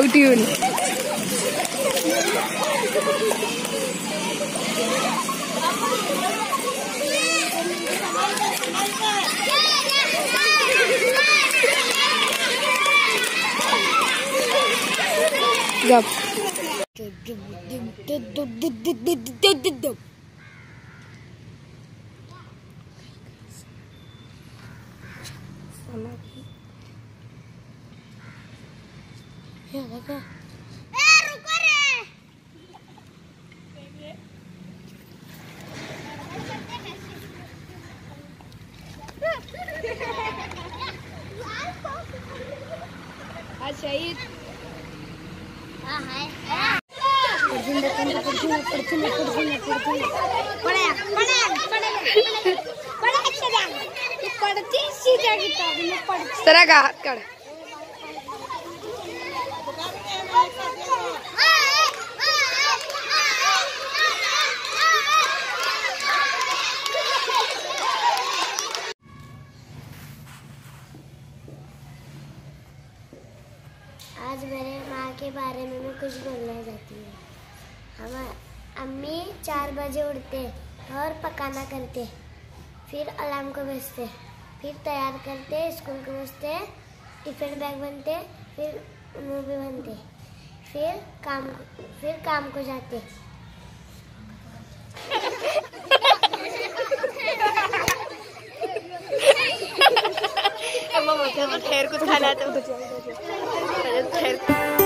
without tune. Yup. ये देखो रुको रे अच्छा ये हां है तरह का हाथ कर आज मेरे माँ के बारे में मैं कुछ बोलना चाहती हूँ। हम अम्मी 4 बजे उठते और पकाना करते, फिर अलार्म को बजते, फिर तैयार करते, स्कूल को बजते, टिफिन बैग बनते, फिर मूवी बनते, फिर काम को जाते। ठहर कुछ खाना तो ठहर